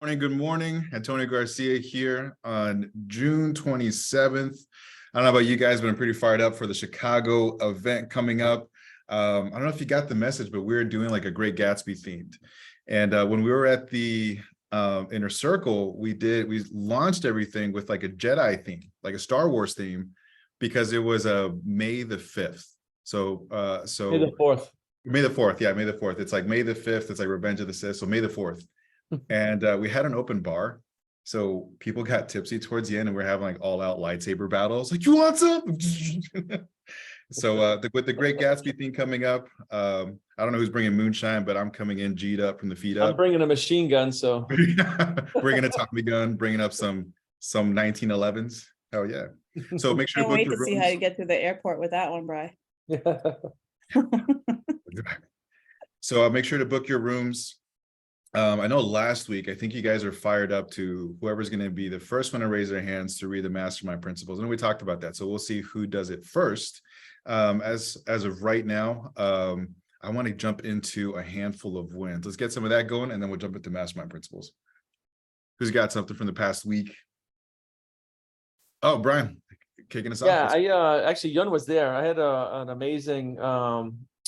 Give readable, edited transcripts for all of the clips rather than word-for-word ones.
Morning, good morning. Antonio Garcia here on June 27th. I don't know about you guys, but I'm pretty fired up for the Chicago event coming up. I don't know if you got the message, but we're doing like a Great Gatsby themed. And when we were at the Inner Circle, we launched everything with like a Jedi theme, like a Star Wars theme, because it was May the 5th. So May the 4th. May the 4th. Yeah, May the 4th. It's like May the 5th. It's like Revenge of the Sith. So May the 4th. And we had an open bar, so people got tipsy towards the end, and we're having like all-out lightsaber battles. Like, you want some? So with the Great Gatsby thing coming up, I don't know who's bringing moonshine, but I'm coming in G'd up from the feet up. I'm bringing a machine gun, so bringing a Tommy gun, bringing up some 1911s. Hell yeah! So make sure Can't wait to see how you get to the airport with that one, Bri. So make sure to book your rooms. I know last week, I think you guys are fired up to whoever's going to be the first one to raise their hands to read the Mastermind principles. And we talked about that. So we'll see who does it first. As of right now, I want to jump into a handful of wins. Let's get some of that going, and then we'll jump into Mastermind principles. Who's got something from the past week? Oh, Brian, kicking us off. Yeah, actually, Yun was there. I had an amazing,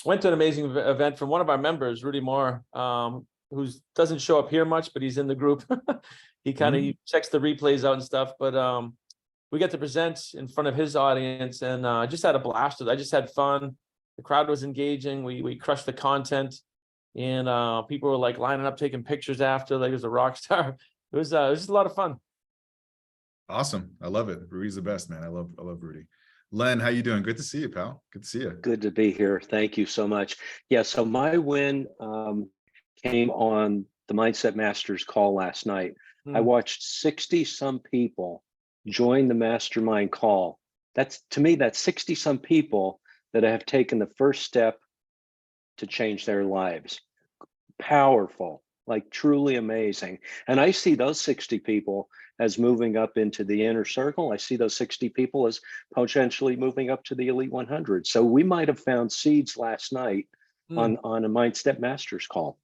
went to an amazing event from one of our members, Rudy Moore, who doesn't show up here much, but he's in the group. He kind of checks the replays out and stuff, but we get to present in front of his audience, and I just had a blast with it. I just had fun. The crowd was engaging. We crushed the content, and people were like lining up, taking pictures after, like it was a rock star. It was just a lot of fun. Awesome. I love it. Rudy's the best, man. I love Rudy. Len, how you doing? Good to see you, pal. Good to see you. Good to be here. Thank you so much. Yeah, so my win came on the Mindset Masters call last night. I watched 60 some people join the Mastermind call. That's, to me, that's 60 some people that have taken the first step to change their lives. Powerful, like truly amazing. And I see those 60 people as moving up into the inner circle. I see those 60 people as potentially moving up to the Elite 100. So we might have found seeds last night on a Mindset Masters call.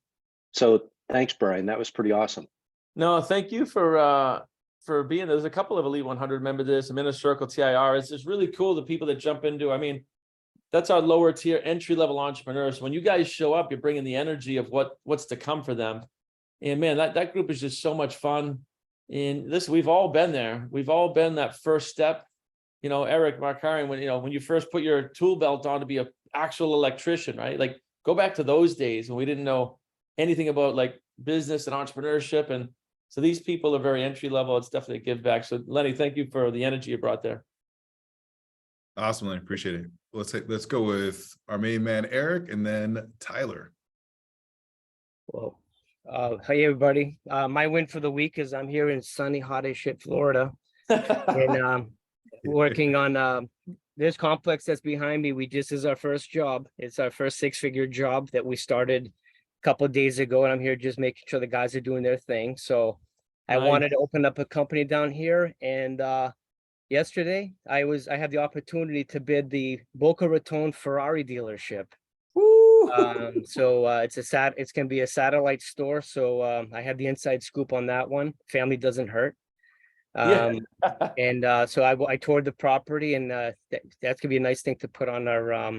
So thanks, Brian. That was pretty awesome. No, thank you for being there. There's a couple of Elite 100 members of this, Inner Circle, TIR. It's just really cool, the people that jump into. I mean, that's our lower tier, entry-level entrepreneurs. When you guys show up, you're bringing the energy of what's to come for them. And man, that group is just so much fun. And listen, we've all been there. We've all been that first step. You know, Eric Markarian, when you first put your tool belt on to be an actual electrician, right? Like, go back to those days when we didn't know anything about like business and entrepreneurship. And so these people are very entry level. It's definitely a give back. So Lenny, thank you for the energy you brought there. Awesome, I appreciate it. Let's go with our main man, Eric, and then Tyler. Well, hey everybody. My win for the week is I'm here in sunny, hot as shit, Florida, and working on this complex that's behind me. This is our first job. It's our first 6-figure job that we started a couple of days ago, and I'm here just making sure the guys are doing their thing. So I wanted to open up a company down here, and yesterday I had the opportunity to bid the Boca Raton Ferrari dealership. So it's gonna be a satellite store. So I had the inside scoop on that one. Family doesn't hurt. And so I toured the property, and that's gonna be a nice thing to put on our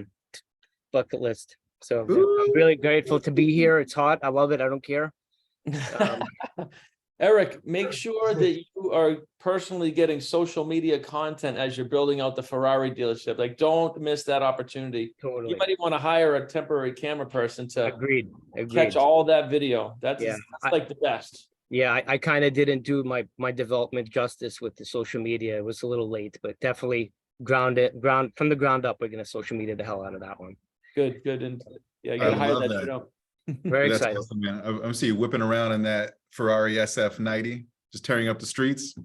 bucket list. So I'm really grateful to be here. It's hot. I love it. I don't care. Eric, make sure that you are personally getting social media content as you're building out the Ferrari dealership. Like, don't miss that opportunity. Totally. You might even want to hire a temporary camera person to Agreed. catch all that video. That's like the best. Yeah, I kind of didn't do my development justice with the social media. It was a little late, but definitely ground from the ground up. We're gonna social media the hell out of that one. Good. And yeah, you gotta hire that shit up. Very That's excited. awesome, man. I'm seeing you whipping around in that Ferrari SF90, just tearing up the streets.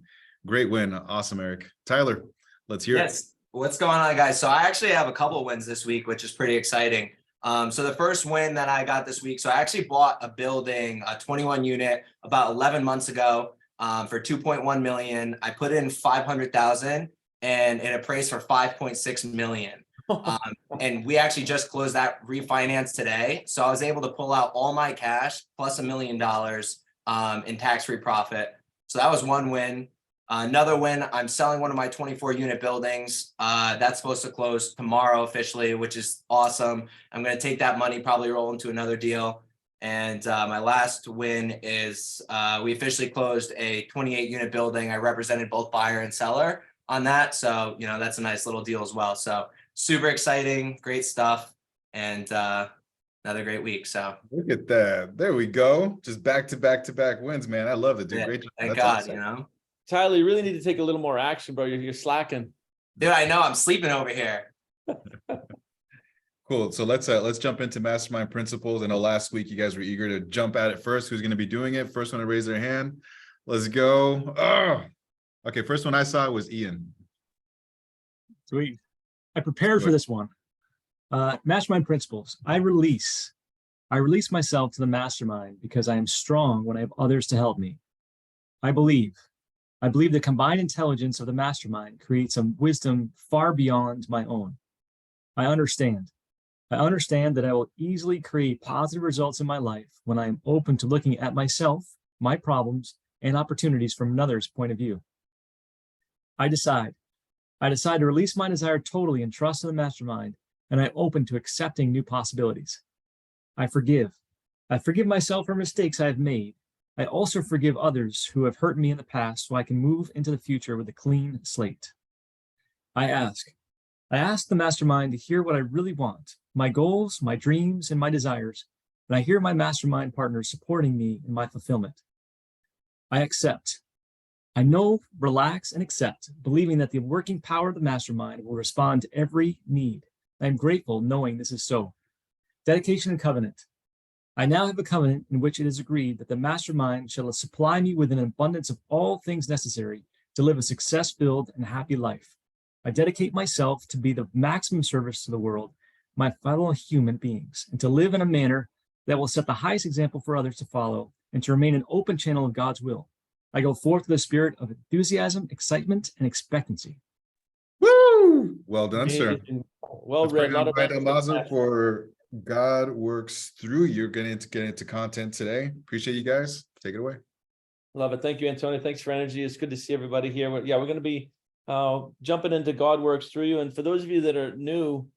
Great win. Awesome, Eric. Tyler, let's hear it. What's going on, guys? So I actually have a couple of wins this week, which is pretty exciting. So the first win that I got this week, so I actually bought a building, a 21 unit about 11 months ago for 2.1 million. I put in 500,000 and it appraised for 5.6 million. And we actually just closed that refinance today. So I was able to pull out all my cash plus $1 million in tax-free profit. So that was one win. Another win, I'm selling one of my 24 unit buildings. That's supposed to close tomorrow officially, which is awesome. I'm going to take that money, probably roll into another deal. And my last win is we officially closed a 28 unit building. I represented both buyer and seller on that. So, you know, that's a nice little deal as well. So super exciting, great stuff. And another great week. So Look at that. There we go. Just back to back to back wins, man. I love it, dude. yeah, Great job. thank That's God, awesome. you know. Tyler, you really need to take a little more action, bro. You're slacking. Dude, I know I'm sleeping over here. Cool. So let's jump into mastermind principles. I know last week you guys were eager to jump at it first. Who's going to be doing it? First one to raise their hand. Let's go. Oh, okay. First one I saw was Ian. Sweet. I prepared for this one. Mastermind principles. I release myself to the mastermind because I am strong when I have others to help me. I believe the combined intelligence of the mastermind creates some wisdom far beyond my own. I understand that I will easily create positive results in my life when I am open to looking at myself, my problems, and opportunities from another's point of view. I decide to release my desire totally and trust in the mastermind, and I'm open to accepting new possibilities. I forgive myself for mistakes I have made. I also forgive others who have hurt me in the past so I can move into the future with a clean slate. I ask the mastermind to hear what I really want, my goals, my dreams, and my desires, and I hear my mastermind partners supporting me in my fulfillment. I accept. I know, relax, and accept, believing that the working power of the mastermind will respond to every need. I am grateful knowing this is so. Dedication and covenant. I now have a covenant in which it is agreed that the mastermind shall supply me with an abundance of all things necessary to live a success-filled and happy life. I dedicate myself to be the maximum service to the world, my fellow human beings, and to live in a manner that will set the highest example for others to follow and to remain an open channel of God's will. I go forth with a spirit of enthusiasm, excitement, and expectancy. Woo! Well done, sir. Well Let's read. bring on Not a Brian bad Mazer for God Works Through You. Getting into content today. Appreciate you guys. Take it away. Love it. Thank you, Antonio. Thanks for energy. It's good to see everybody here. We're going to be jumping into God Works Through You. And for those of you that are new,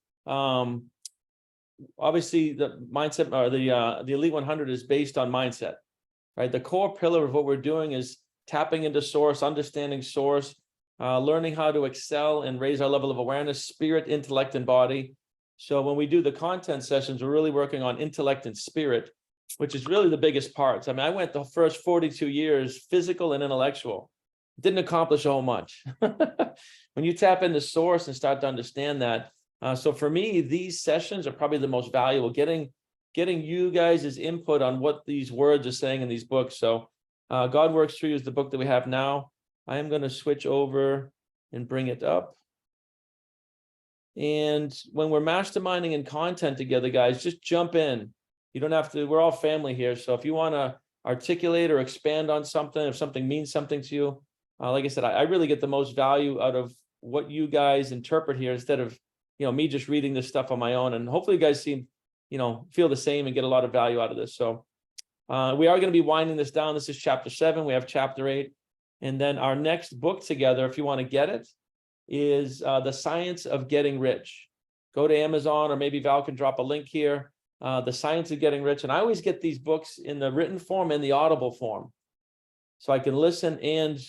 obviously the mindset or the Elite 100 is based on mindset, right? The core pillar of what we're doing is tapping into source, understanding source, learning how to excel and raise our level of awareness, spirit, intellect, and body. So when we do the content sessions, we're really working on intellect and spirit, which is really the biggest parts. I mean, I went the first 42 years physical and intellectual. Didn't accomplish a whole much. When you tap into source and start to understand that. So for me, these sessions are probably the most valuable, getting you guys' input on what these words are saying in these books. So God Works Through You is the book that we have now. I am going to switch over and bring it up. And when we're masterminding and content together, guys, just jump in. You don't have to, we're all family here. So if you want to articulate or expand on something, if something means something to you, like I said, I really get the most value out of what you guys interpret here instead of, me just reading this stuff on my own. And hopefully you guys seem, feel the same and get a lot of value out of this. So we are going to be winding this down. This is chapter 7. We have chapter 8. And then our next book together, if you want to get it, is The Science of Getting Rich. Go to Amazon, or maybe Val can drop a link here. The Science of Getting Rich. And I always get these books in the written form and the audible form, so I can listen and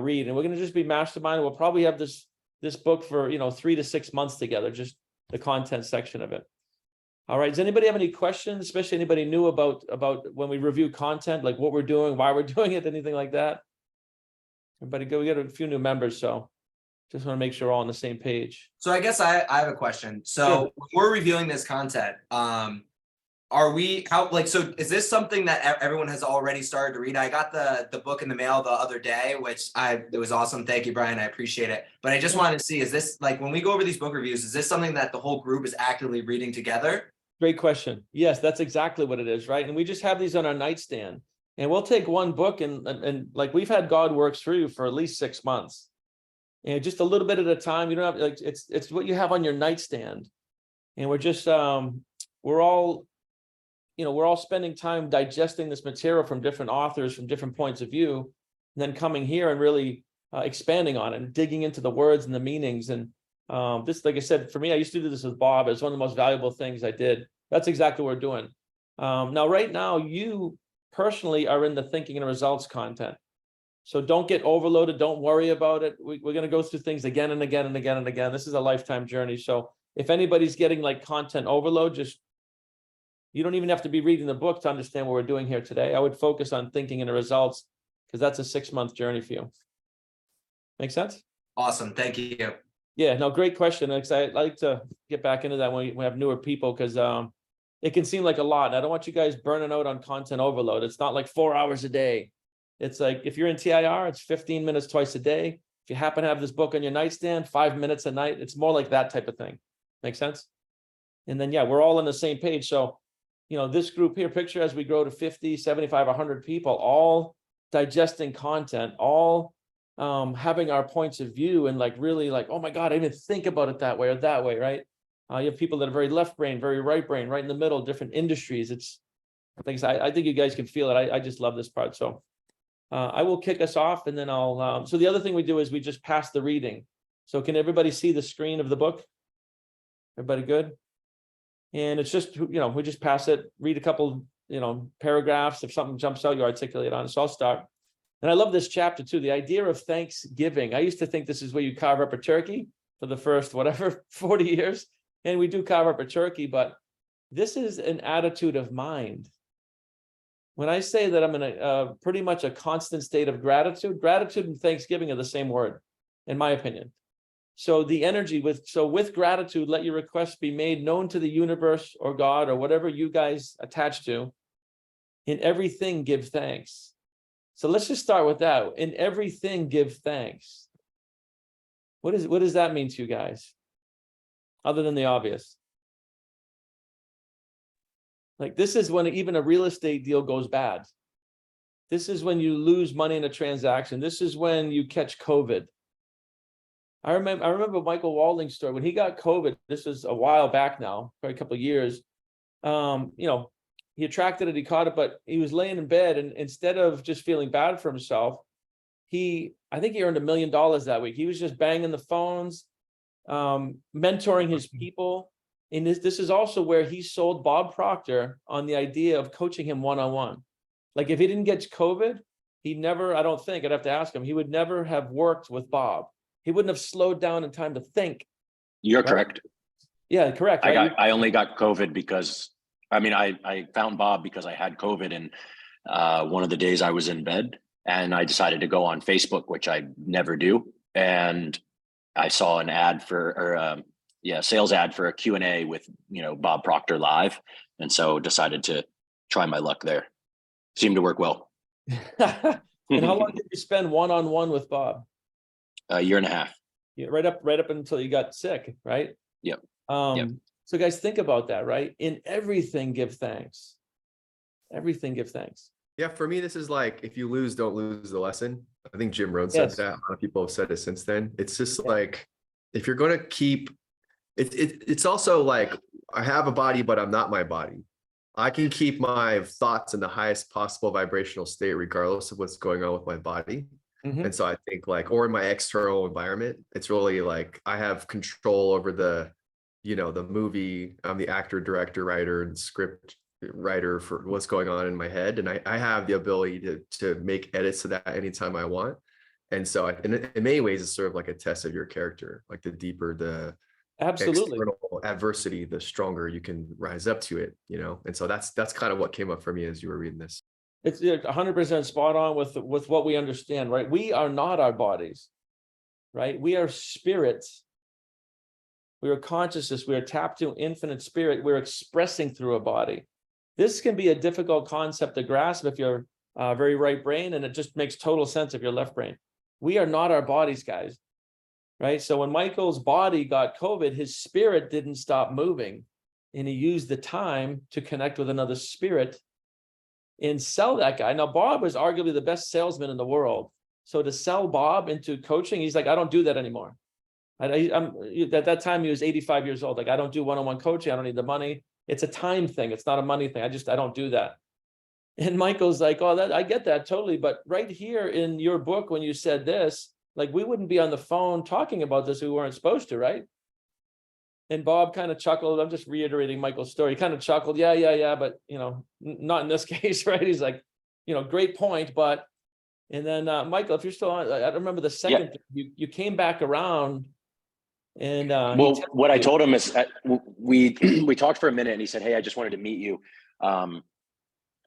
read. And we're going to just be masterminding. We'll probably have this book for 3 to 6 months together, just the content section of it. All right. Does anybody have any questions, especially anybody new about when we review content, like what we're doing, why we're doing it, anything like that? Everybody go. We got a few new members, so just want to make sure we're all on the same page. So I guess I have a question. So Sure. when we're reviewing this content, so is this something that everyone has already started to read? I got the book in the mail the other day, which it was awesome. Thank you, Brian. I appreciate it. But I just wanted to see, is this, like, when we go over these book reviews, is this something that the whole group is actively reading together? Great question. Yes, that's exactly what it is, right? And we just have these on our nightstand, and we'll take one book and like we've had God Works Through You for at least 6 months, and just a little bit at a time. You don't have, like, it's what you have on your nightstand, and we're just we're all we're all spending time digesting this material from different authors, from different points of view, and then coming here and really expanding on it and digging into the words and the meanings. And this, like I said, for me, I used to do this with Bob. It's one of the most valuable things I did. That's exactly what we're doing. Now, right now, you personally are in the thinking and results content. So don't get overloaded. Don't worry about it. We're going to go through things again and again and again and again. This is a lifetime journey. So if anybody's getting like content overload, you don't even have to be reading the book to understand what we're doing here today. I would focus on thinking and the results, because that's a 6-month journey for you. Make sense? Awesome. Thank you. Yeah, no, great question. I like to get back into that when we have newer people, because it can seem like a lot. And I don't want you guys burning out on content overload. It's not like 4 hours a day. It's like, if you're in TIR, it's 15 minutes twice a day. If you happen to have this book on your nightstand, 5 minutes a night, it's more like that type of thing. Make sense? And then, yeah, we're all on the same page. So, this group here, picture as we grow to 50, 75, 100 people, all digesting content, all having our points of view, and like really like, oh my God, I didn't even think about it that way or that way, right? You have people that are very left brain, very right brain, right in the middle, different industries. It's things I think you guys can feel it. I just love this part. So I will kick us off, and then I'll so the other thing we do is we just pass the reading. So can everybody see the screen of the book? Everybody good? And it's just, we just pass it, read a couple, paragraphs. If something jumps out, you articulate on it. So I'll start. And I love this chapter too, the idea of Thanksgiving. I used to think this is where you carve up a turkey for the first, 40 years. And we do carve up a turkey, but this is an attitude of mind. When I say that I'm in a pretty much a constant state of gratitude and Thanksgiving are the same word, in my opinion. So the energy with gratitude, let your requests be made known to the universe or God or whatever you guys attach to. In everything, give thanks. So let's just start with that. In everything, give thanks. What does that mean to you guys? Other than the obvious. Like, this is when even a real estate deal goes bad. This is when you lose money in a transaction. This is when you catch COVID. I remember Michael Walding's story when he got COVID. This was a while back now, probably a couple of years. He attracted it, he caught it, but he was laying in bed, and instead of just feeling bad for himself, I think he earned $1 million that week. He was just banging the phones, mentoring his people. And this is also where he sold Bob Proctor on the idea of coaching him one-on-one. Like, if he didn't get COVID, he never, I don't think, I'd have to ask him, he would never have worked with Bob. He wouldn't have slowed down in time to think. You're right? correct. Yeah, correct. Right? I only got COVID because, I found Bob because I had COVID, and one of the days I was in bed and I decided to go on Facebook, which I never do. And I saw an ad sales ad for a Q&A with, Bob Proctor live. And so decided to try my luck there. Seemed to work well. And how long did you spend one-on-one with Bob? A year and a half. Yeah, right up until you got sick, right? Yep. So guys, think about that, right? In everything, give thanks. Everything, give thanks. Yeah, for me, this is like, if you lose, don't lose the lesson. I think Jim Rohn said that. A lot of people have said it since then. It's just like, if you're going to keep, it's also like, I have a body, but I'm not my body. I can keep my thoughts in the highest possible vibrational state, regardless of what's going on with my body. Mm-hmm. And so I think or in my external environment, it's really like, I have control over the movie. I'm the actor, director, writer, and script writer for what's going on in my head. And I have the ability to make edits to that anytime I want. And so in many ways, it's sort of like a test of your character. Like, the deeper the external adversity, the stronger you can rise up to it, And so that's kind of what came up for me as you were reading this. It's 100% spot on with what we understand, right? We are not our bodies, right? We are spirits. We are consciousness. We are tapped to infinite spirit. We're expressing through a body. This can be a difficult concept to grasp if you're very right brain, and it just makes total sense if you're left brain. We are not our bodies, guys, right? So when Michael's body got COVID, his spirit didn't stop moving, and he used the time to connect with another spirit and sell that guy. Now, Bob was arguably the best salesman in the world. So to sell Bob into coaching, he's like, I don't do that anymore. At that time, he was 85 years old. Like, I don't do one-on-one coaching. I don't need the money. It's a time thing. It's not a money thing. I don't do that. And Michael's like, oh, that I get that totally. But right here in your book, when you said this, like we wouldn't be on the phone talking about this if we weren't supposed to, right? And Bob kind of chuckled. I'm just reiterating Michael's story. He kind of chuckled. Yeah. But, not in this case, right? He's like, great point. But, and then Michael, if you're still on, I don't remember the second, thing. You came back around and. Well, what I told him is we talked for a minute and he said, hey, I just wanted to meet you.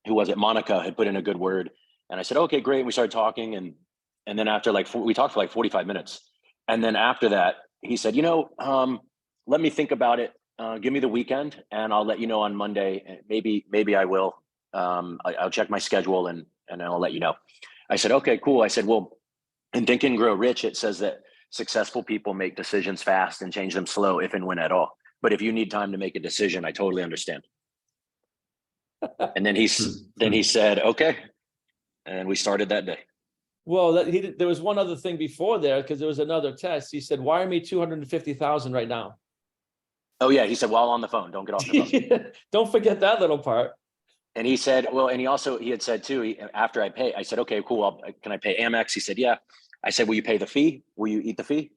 Who was it? Monica had put in a good word. And I said, okay, great. And we started talking. And then after we talked for like 45 minutes. And then after that, he said, let me think about it. Give me the weekend and I'll let you know on Monday. Maybe I will. I'll check my schedule and I'll let you know. I said, okay, cool. I said, well, in Think and Grow Rich, it says that successful people make decisions fast and change them slow if and when at all. But if you need time to make a decision, I totally understand. And then he said, okay. And we started that day. Well, there was one other thing before there because there was another test. He said, wire me 250,000 right now. Oh yeah. He said, while on the phone, don't get off the phone. Don't forget that little part. And he said, well, and he had said too, after I pay, I said, okay, cool. Can I pay Amex? He said, yeah. I said, will you pay the fee? Will you eat the fee?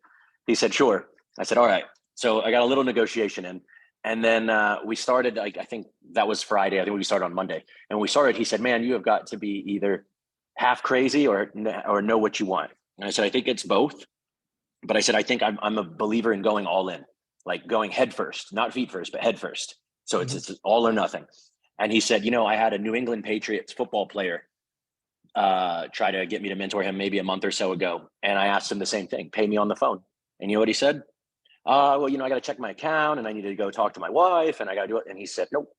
He said, sure. I said, all right. So I got a little negotiation in. And then we started, I think that was Friday. I think we started on Monday. And when we started, he said, man, you have got to be either half crazy or know what you want. And I said, I think it's both. But I said, I think I'm a believer in going all in, like going head first, not feet first, but head first. So it's all or nothing. And he said, I had a New England Patriots football player try to get me to mentor him maybe a month or so ago. And I asked him the same thing, pay me on the phone. And you know what he said? Well, I got to check my account and I need to go talk to my wife and I got to do it. And he said, nope.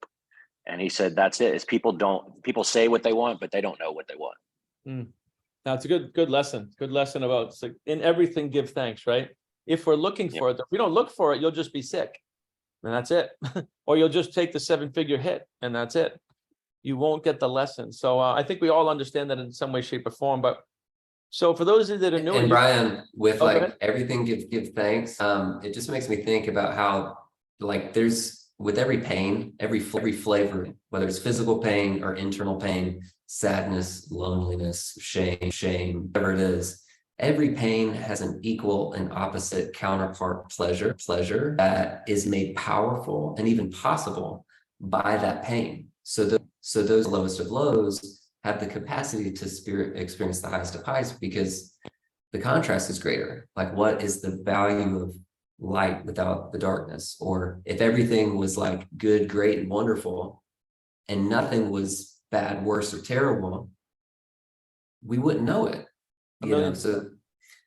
And he said, that's it. Is people say what they want, but they don't know what they want. That's a good lesson. Good lesson about in everything, give thanks, right? If we're looking for it, if we don't look for it, you'll just be sick. And that's it. Or you'll just take the 7-figure hit and that's it. You won't get the lesson. So I think we all understand that in some way, shape or form, but so for those of you that are new, and Brian, with everything give thanks, it just makes me think about how there's with every pain, every flavor, whether it's physical pain or internal pain, sadness, loneliness, shame, whatever it is, every pain has an equal and opposite counterpart pleasure that is made powerful and even possible by that pain. So those lowest of lows have the capacity to experience the highest of highs because the contrast is greater. Like, what is the value of light without the darkness? Or if everything was like good, great, and wonderful, and nothing was bad, worse, or terrible, we wouldn't know it.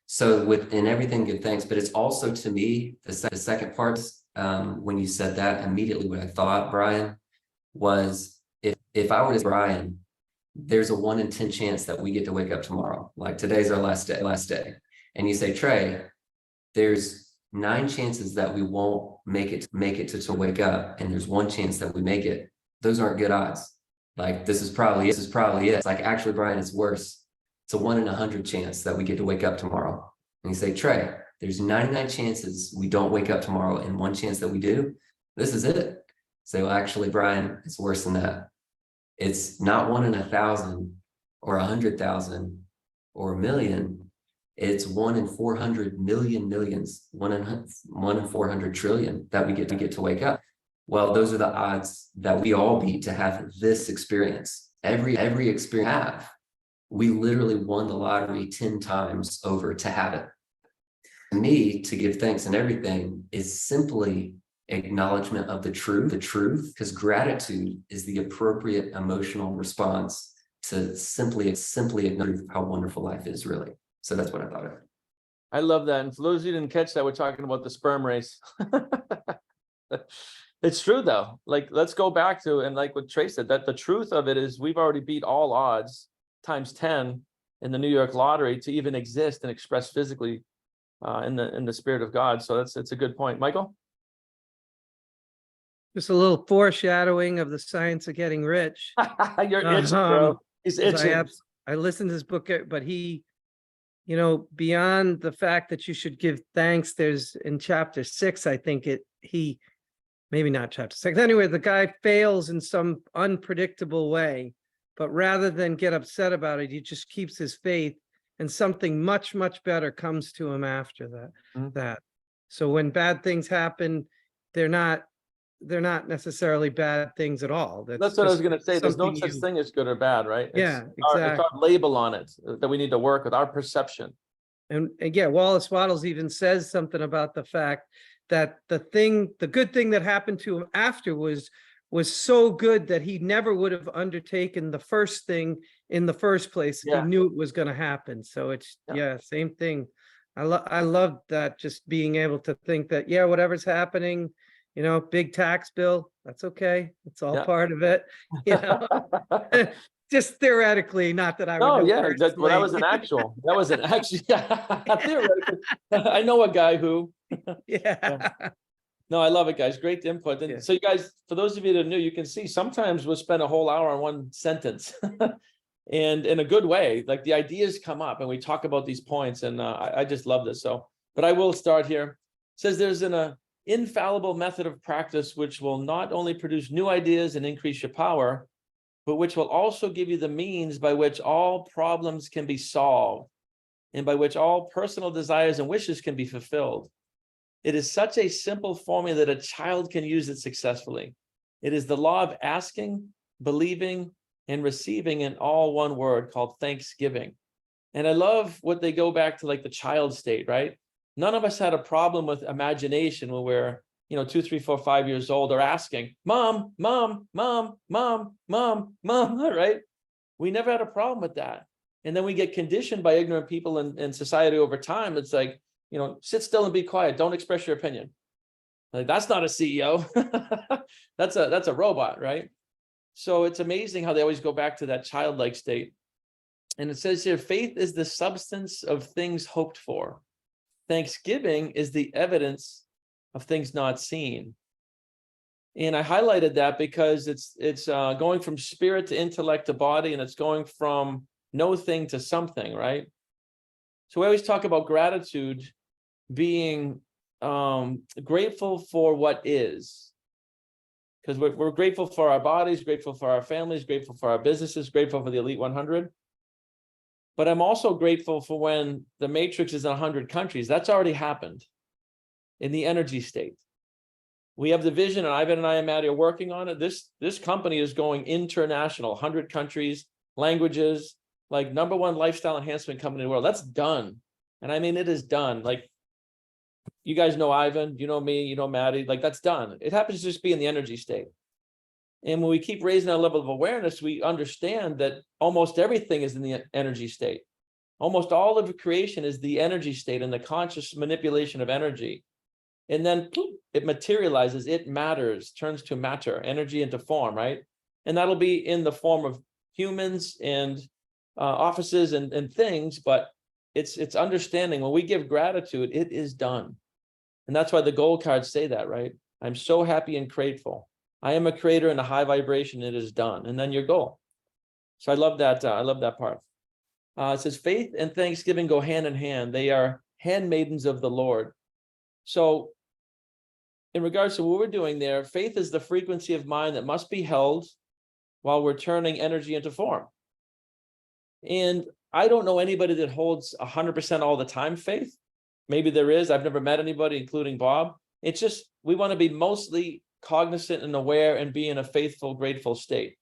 So within everything, give thanks. But it's also, to me, the second part, when you said that, immediately what I thought, Brian, was if I were to Brian, there's a 1 in 10 chance that we get to wake up tomorrow. Like today's our last day. And you say, Trey, there's 9 chances that we won't make it to wake up. And there's 1 chance that we make it. Those aren't good odds. Like this is probably it. It's like, actually, Brian, it's worse. It's a 1 in 100 chance that we get to wake up tomorrow. And you say, Trey, there's 99 chances we don't wake up tomorrow and 1 chance that we do. This is it. Say, well, actually, Brian, it's worse than that. It's not 1 in 1,000 or 100,000 or 1 million. It's 1 in 400 million millions, 1 in 400 trillion that we get to wake up. Well, those are the odds that we all beat to have this experience. Every experience we have, we literally won the lottery 10 times over to have it. To me, to give thanks and everything is simply acknowledgement of the truth, because gratitude is the appropriate emotional response to simply acknowledge how wonderful life is, really. So that's what I thought of. I love that. And for those of you who didn't catch that, we're talking about the sperm race. It's true though. Like, let's go back to, and like what Trey said, that the truth of it is we've already beat all odds times 10 in the New York lottery to even exist and express physically in the spirit of God. So it's a good point. Michael? Just a little foreshadowing of the science of getting rich. You're itching, bro. He's itching. I listened to this book, but he, beyond the fact that you should give thanks, there's in chapter 6, I think he maybe not chapter 6. Anyway, the guy fails in some unpredictable way, but rather than get upset about it, he just keeps his faith, and something much, much better comes to him after that. Mhm. So when bad things happen, they're not necessarily bad things at all. That's what I was just going to say. There's no something such thing as good or bad, right? Yeah, It's exactly. our label on it that we need to work with, our perception. And yeah, Wallace Wattles even says something about the fact that the good thing that happened to him after was so good that he never would have undertaken the first thing in the first place if he Yeah. knew it was going to happen. So it's, yeah, same thing. I love that, just being able to think that, yeah, whatever's happening, big tax bill, that's okay. It's all Yeah. part of it, just theoretically, not that I would No, know yeah, that was personally. an actual. That was an actual. Theoretically, I know a guy who. Yeah. No, I love it, guys. Great input. And Yeah. so, you guys, for those of you that are new, you can see sometimes we'll spend a whole hour on one sentence, and in a good way. Like the ideas come up, and we talk about these points, and I just love this. So, but I will start here. It says there's an infallible method of practice which will not only produce new ideas and increase your power, but which will also give you the means by which all problems can be solved and by which all personal desires and wishes can be fulfilled. It is such a simple formula that a child can use it successfully. It is the law of asking, believing, and receiving in all one word, called thanksgiving. And I love what they go back to, like the child state, right? None of us had a problem with imagination when we're 2, 3, 4, 5 years old, or asking, mom, mom, mom, mom, mom, mom, right? We never had a problem with that. And then we get conditioned by ignorant people in society over time. It's like, sit still and be quiet. Don't express your opinion. Like, that's not a CEO. That's a robot, right? So it's amazing how they always go back to that childlike state. And it says here, faith is the substance of things hoped for. Thanksgiving is the evidence of things not seen. And I highlighted that because it's going from spirit to intellect to body, and it's going from no thing to something, right? So we always talk about gratitude being grateful for what is, because we're grateful for our bodies, grateful for our families, grateful for our businesses, grateful for the Elite 100. But I'm also grateful for when the matrix is in 100 countries. That's already happened in the energy state. We have the vision, and Ivan and I and Maddie are working on it. This company is going international, 100 countries, languages, like #1 lifestyle enhancement company in the world. That's done. And I mean, it is done. Like, you guys know Ivan, you know me, you know Maddie, like that's done. It happens to just be in the energy state. And when we keep raising our level of awareness, we understand that almost everything is in the energy state. Almost all of creation is the energy state and the conscious manipulation of energy. And then it materializes, it matters, turns to matter, energy into form, right? And that'll be in the form of humans and offices and things, but it's understanding when we give gratitude, it is done. And that's why the gold cards say that, right? I'm so happy and grateful. I am a creator in a high vibration, it is done. And then your goal. So I love that part. It says faith and thanksgiving go hand in hand. They are handmaidens of the Lord. So in regards to what we're doing there, faith is the frequency of mind that must be held while we're turning energy into form. And I don't know anybody that holds 100% all the time faith. Maybe there is. I've never met anybody, including Bob. It's just, we want to be mostly cognizant and aware and be in a faithful, grateful state,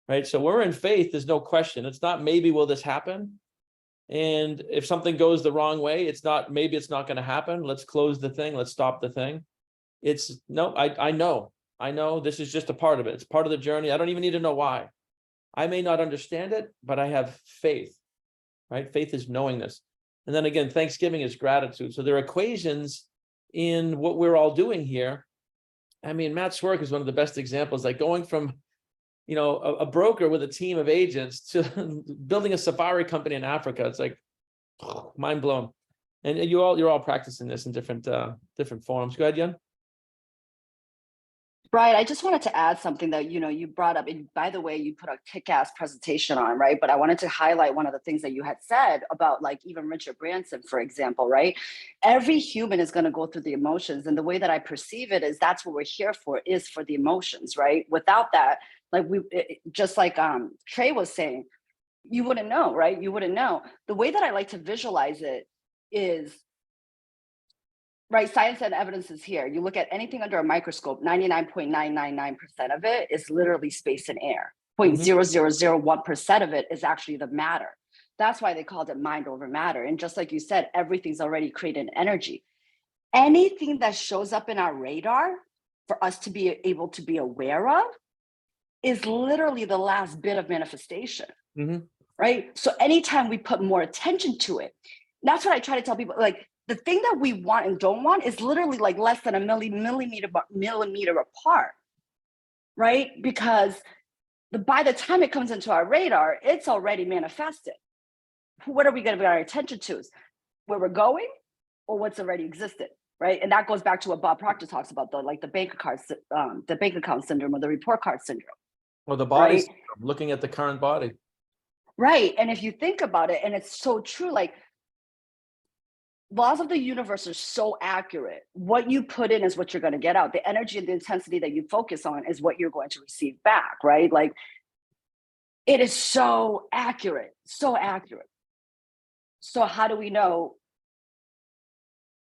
right? So we're in faith, there's no question. It's not maybe will this happen? And if something goes the wrong way, it's not maybe it's not going to happen. Let's close the thing. Let's stop the thing. It's no, I know this is just a part of it. It's part of the journey. I don't even need to know why. I may not understand it, but I have faith, right? Faith is knowing this. And then again, Thanksgiving is gratitude. So there are equations in what we're all doing here. I mean, Matt Swerk is one of the best examples, like going from, a broker with a team of agents to building a safari company in Africa. It's like mind blown. And you're all practicing this in different forms. Go ahead, Jan. Brian, I just wanted to add something that, you brought up. And by the way, you put a kick-ass presentation on, right? But I wanted to highlight one of the things that you had said about like even Richard Branson, for example, right? Every human is going to go through the emotions. And the way that I perceive it is that's what we're here for, is for the emotions, right? Without that, like just like Trey was saying, you wouldn't know, right? You wouldn't know. The way that I like to visualize it is, right, science and evidence is here. You look at anything under a microscope, 99.999% of it is literally space and air. 0.0001% of it is actually the matter. That's why they called it mind over matter. And just like you said, everything's already created energy. Anything that shows up in our radar for us to be able to be aware of is literally the last bit of manifestation, right? So anytime we put more attention to it, that's what I try to tell people, like, the thing that we want and don't want is literally like less than a millimeter apart, right? Because by the time it comes into our radar, it's already manifested. What are we going to put our attention to? Where we're going or what's already existed, right? And that goes back to what Bob Proctor talks about, the bank account syndrome or the report card syndrome. Or the body, right? looking at the current body. Right. And if you think about it, and it's so true, like, laws of the universe are so accurate. What you put in is what you're going to get out. The energy and the intensity that you focus on is what you're going to receive back, right? Like, it is so accurate, so accurate. So how do we know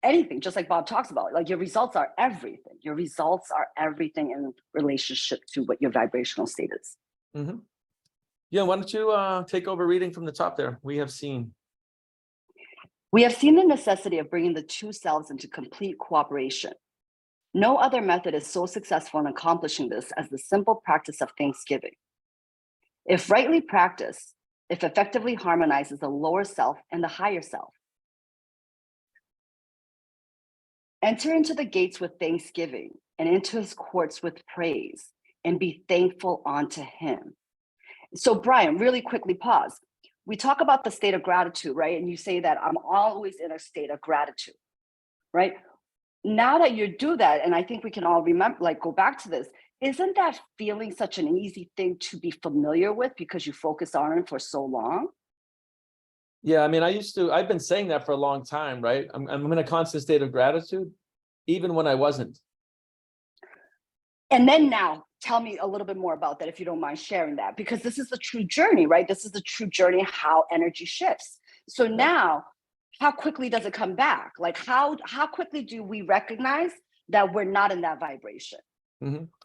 anything? Just like Bob talks about, like, your results are everything. Your results are everything in relationship to what your vibrational state is. Yeah, why don't you take over reading from the top there? We have seen the necessity of bringing the two selves into complete cooperation. No other method is so successful in accomplishing this as the simple practice of thanksgiving. If rightly practiced, if effectively harmonizes the lower self and the higher self. Enter into the gates with thanksgiving and into his courts with praise, and be thankful unto him. So Brian, really quickly pause. We talk about the state of gratitude, right? And you say that I'm always in a state of gratitude, right? Now that you do that, and I think we can all remember, like, go back to this, isn't that feeling such an easy thing to be familiar with because you focus on it for so long? Yeah, I mean, I've been saying that for a long time, right? I'm in a constant state of gratitude, even when I wasn't. And then now, tell me a little bit more about that, if you don't mind sharing that, because this is the true journey, right? This is the true journey, how energy shifts. So now, how quickly does it come back? Like, how quickly do we recognize that we're not in that vibration?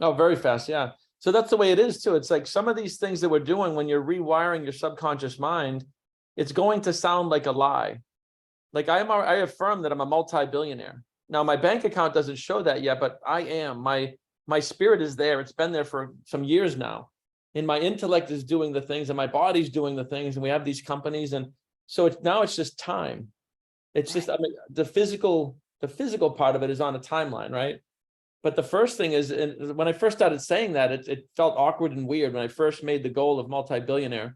Oh, very fast, yeah. So that's the way it is too. It's like some of these things that we're doing when you're rewiring your subconscious mind, it's going to sound like a lie. Like I affirm that I'm a multi-billionaire. Now my bank account doesn't show that yet, but I am. My spirit is there. It's been there for some years now. And my intellect is doing the things and my body's doing the things. And we have these companies. And so it's just time. It's just, I mean, the physical part of it is on a timeline, right? But the first thing is, and when I first started saying that, it felt awkward and weird. When I first made the goal of multi-billionaire,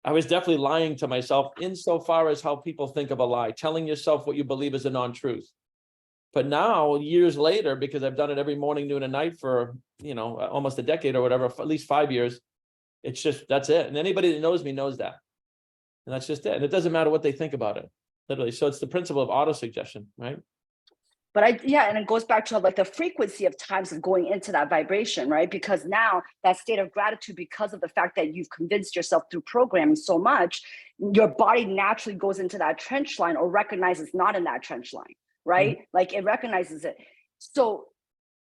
I was definitely lying to myself insofar as how people think of a lie, telling yourself what you believe is a non-truth. But now, years later, because I've done it every morning, noon, and night for, almost a decade or whatever, at least 5 years, it's just, that's it. And anybody that knows me knows that. And that's just it. And it doesn't matter what they think about it, literally. So it's the principle of auto-suggestion, right? But and it goes back to like the frequency of times of going into that vibration, right? Because now that state of gratitude, because of the fact that you've convinced yourself through programming so much, your body naturally goes into that trench line or recognizes not in that trench line, right? Like it recognizes it. So,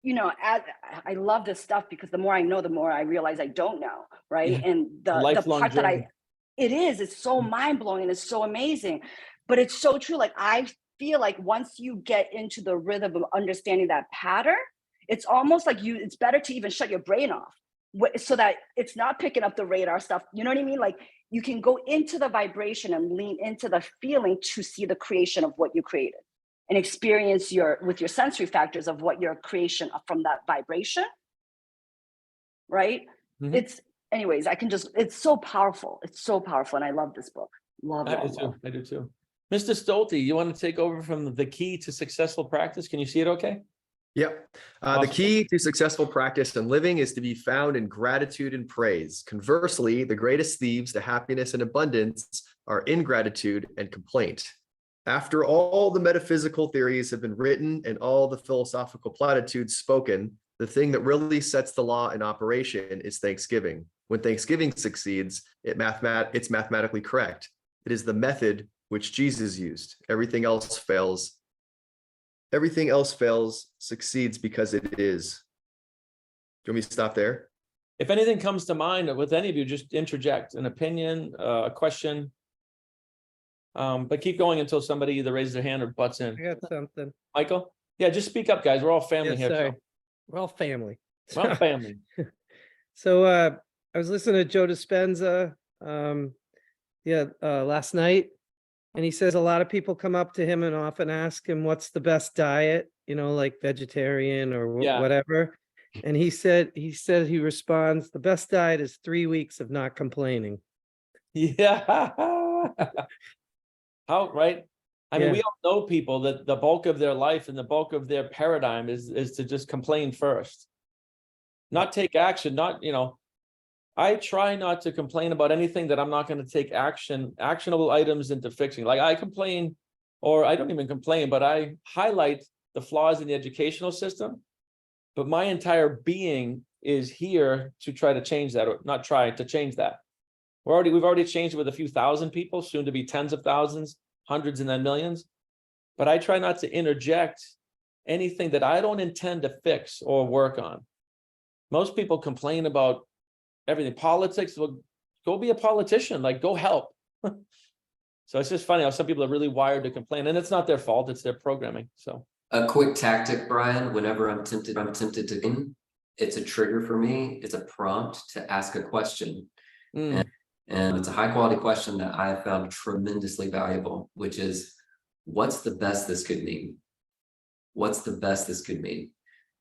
I love this stuff because the more I know, the more I realize I don't know, right? Yeah. And the part journey. It's so mind-blowing and it's so amazing, but it's so true. Like I feel like once you get into the rhythm of understanding that pattern, it's almost like it's better to even shut your brain off so that it's not picking up the radar stuff. You know what I mean? Like you can go into the vibration and lean into the feeling to see the creation of what you created and experience with your sensory factors of what your creation from that vibration, right? It's so powerful. It's so powerful. And I love this book. I do too. Mr. Stolte, you want to take over from the key to successful practice? Can you see it okay? Yep. The Awesome. key to successful practice and living is to be found in gratitude and praise. Conversely, the greatest thieves to happiness and abundance are ingratitude and complaint. After all the metaphysical theories have been written and all the philosophical platitudes spoken, the thing that really sets the law in operation is Thanksgiving. When Thanksgiving succeeds, it's mathematically correct. It is the method which Jesus used. Everything else fails, succeeds because it is. Do you want me to stop there? If anything comes to mind with any of you, just interject an opinion, a question. But keep going until somebody either raises their hand or butts in. I got something. Michael? Yeah, just speak up, guys. We're all family Yeah, here. sorry. So. We're all family. Well, family. So I was listening to Joe Dispenza last night, and he says a lot of people come up to him and often ask him what's the best diet, like vegetarian or Yeah. whatever. And he said he responds, the best diet is 3 weeks of not complaining. Yeah. How, right? I mean, Yeah. we all know people that the bulk of their life and the bulk of their paradigm is to just complain first. Not take action, I try not to complain about anything that I'm not going to take actionable items into fixing. Like I complain, or I don't even complain, but I highlight the flaws in the educational system. But my entire being is here to try to change that, or not try to change that. We've already changed it with a few thousand people, soon to be tens of thousands, hundreds, and then millions. But I try not to interject anything that I don't intend to fix or work on. Most people complain about everything. Politics, well, go be a politician, like go help. So it's just funny how some people are really wired to complain, and it's not their fault, it's their programming. So A quick tactic, Brian, whenever I'm tempted to, it's a trigger for me. It's a prompt to ask a question. And it's a high quality question that I have found tremendously valuable, which is, what's the best this could mean? What's the best this could mean?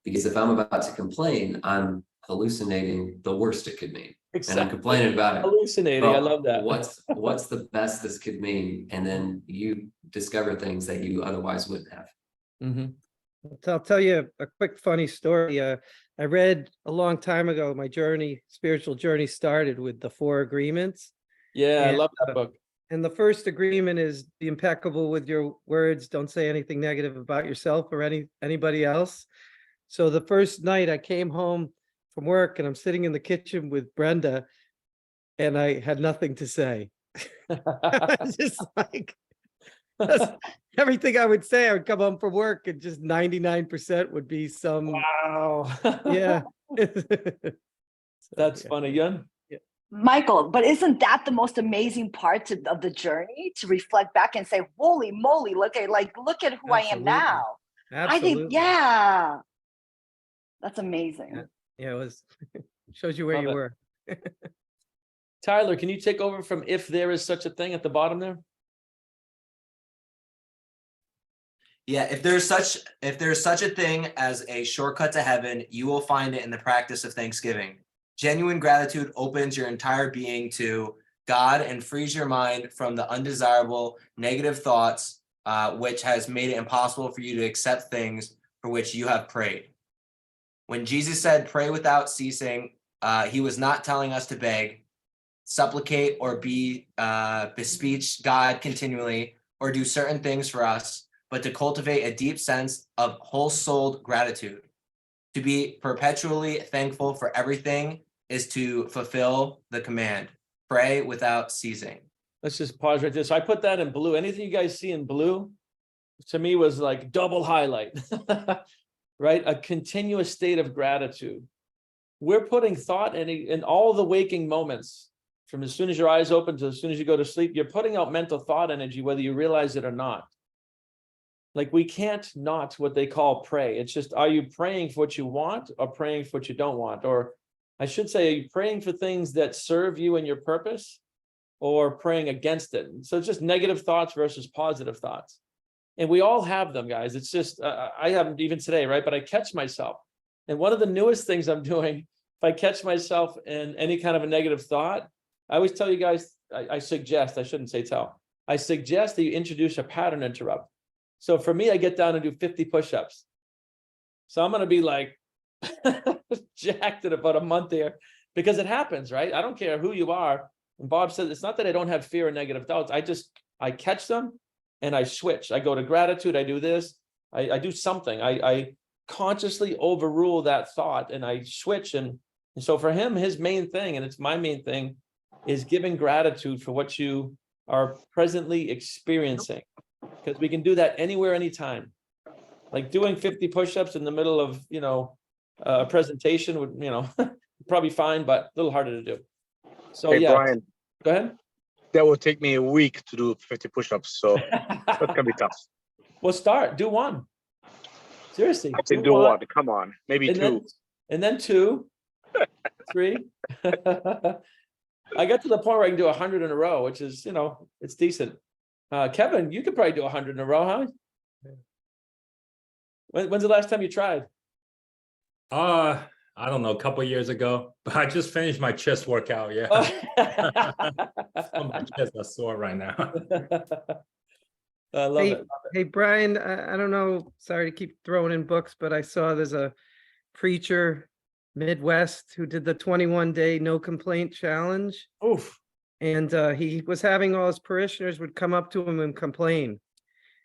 Because if I'm about to complain, I'm hallucinating the worst it could mean. exactly. And I'm complaining about it. Hallucinating, I love that. What's the best this could mean? And then you discover things that you otherwise wouldn't have. Mm-hmm. I'll tell you a quick funny story. I read a long time ago, my spiritual journey started with the 4 agreements. Yeah, I And, love that book. And the first agreement is be impeccable with your words. Don't say anything negative about yourself or anybody else. So the first night I came home from work and I'm sitting in the kitchen with Brenda and I had nothing to say. Just like everything I would say, I would come home from work and just 99% would be some. Wow. Yeah. That's funny, Yun. Michael, but isn't that the most amazing part of the journey, to reflect back and say, holy moly, look at who I am now. Absolutely. I think, yeah, that's amazing. Yeah, it was shows you where you were. Tyler, can you take over from if there is such a thing at the bottom there? Yeah, if there's such a thing as a shortcut to heaven, you will find it in the practice of Thanksgiving. Genuine gratitude opens your entire being to God and frees your mind from the undesirable negative thoughts, which has made it impossible for you to accept things for which you have prayed. When Jesus said, pray without ceasing, he was not telling us to beg, supplicate, or bespeech God continually, or do certain things for us, but to cultivate a deep sense of whole-souled gratitude. To be perpetually thankful for everything is to fulfill the command, pray without ceasing. Let's just pause right there. So I put that in blue. Anything you guys see in blue, to me, was like double highlight, right? A continuous state of gratitude. We're putting thought in all the waking moments, from as soon as your eyes open to as soon as you go to sleep, you're putting out mental thought energy, whether you realize it or not. Like we can't not what they call pray. It's just, are you praying for what you want or praying for what you don't want? Or I should say, are you praying for things that serve you and your purpose, or praying against it? So it's just negative thoughts versus positive thoughts. And we all have them, guys. It's just, I haven't even today, right? But I catch myself. And one of the newest things I'm doing, if I catch myself in any kind of a negative thought, I always tell you guys, I suggest, I shouldn't say tell, I suggest that you introduce a pattern interrupt. So for me, I get down and do 50 push-ups. So I'm gonna be like jacked in about a month here because it happens, right? I don't care who you are. And Bob said, it's not that I don't have fear or negative doubts. I catch them and I switch. I go to gratitude. I do this. I do something. I consciously overrule that thought and I switch. And so for him, his main thing, and it's my main thing, is giving gratitude for what you are presently experiencing. Because we can do that anywhere, anytime. Like doing 50 push-ups in the middle of, a presentation would, probably fine, but a little harder to do. So Hey, yeah, Brian, go ahead. that will take me a week to do 50 push-ups, so that's gonna be tough. Well, do one. Seriously. I can do one. Come on, maybe And two. then 2, 3. I got to the point where I can do 100 in a row, which is, it's decent. Kevin, you could probably do 100 in a row, huh? When's the last time you tried? I don't know, a couple years ago, but I just finished my chest workout. Yeah. So my chest is sore right now. I love it. Hey, Brian, I don't know, sorry to keep throwing in books, but I saw there's a preacher Midwest who did the 21-day no complaint challenge. Oof. And he was having all his parishioners would come up to him and complain.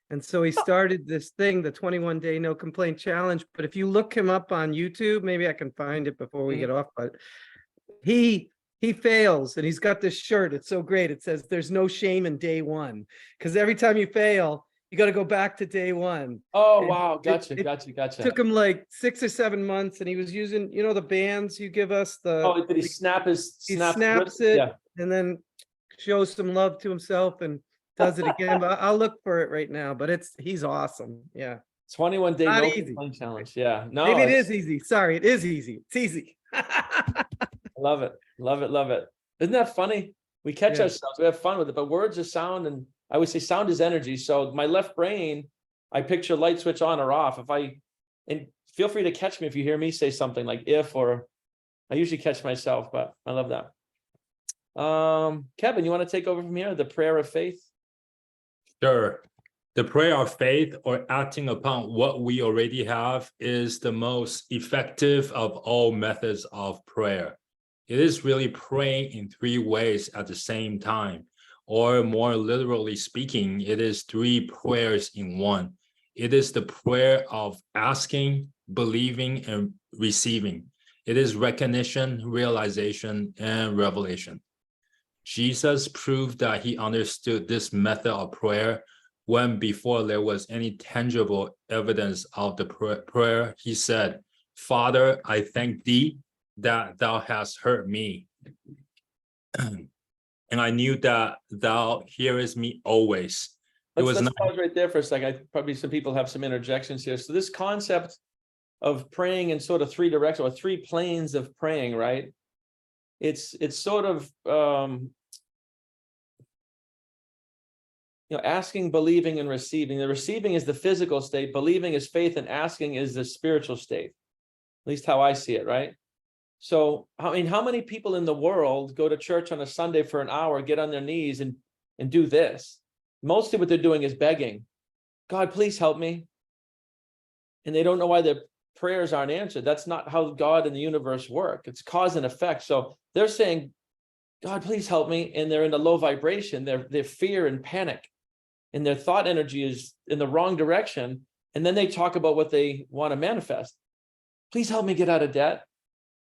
And so he started this thing, the 21-day no complaint challenge. But if you look him up on YouTube, maybe I can find it before we get off, but he fails and he's got this shirt. It's so great. It says there's no shame in day one. Because every time you fail, you got to go back to day one. Oh, And wow. Gotcha. it took him like 6 or 7 months and he was using, the bands you give us. Did he snap He snaps it Yeah. and then shows some love to himself and does it again. But I'll look for it right now. But he's awesome. Yeah. 21-day Not no easy. complaint challenge. Yeah. No, Maybe it is easy. Sorry, it is easy. It's easy. Love it. Love it. Love it. Isn't that funny? We catch Yeah. ourselves. We have fun with it, but words are sound. And I would say sound is energy. So my left brain, I picture light switch on or off. And feel free to catch me if you hear me say something like or I usually catch myself, but I love that. Kevin, you want to take over from here? The prayer of faith? Sure. The prayer of faith, or acting upon what we already have, is the most effective of all methods of prayer. It is really praying in 3 ways at the same time, or more literally speaking, it is 3 prayers in one. It is the prayer of asking, believing, and receiving. It is recognition, realization, and revelation. Jesus proved that he understood this method of prayer when, before there was any tangible evidence of the prayer, he said, "Father, I thank thee that thou hast heard me. And I knew that thou hearest me always." Let's pause right there for a second. Probably some people have some interjections here. So this concept of praying in sort of 3 directions or 3 planes of praying, right? It's sort of asking, believing, and receiving. The receiving is the physical state, believing is faith, and asking is the spiritual state. At least how I see it, right? So, how many people in the world go to church on a Sunday for an hour, get on their knees and do this? Mostly what they're doing is begging, God, please help me. And they don't know why their prayers aren't answered. That's not how God and the universe work. It's cause and effect. So they're saying, God, please help me. And they're in a low vibration. They're fear and panic. And their thought energy is in the wrong direction. And then they talk about what they want to manifest. Please help me get out of debt.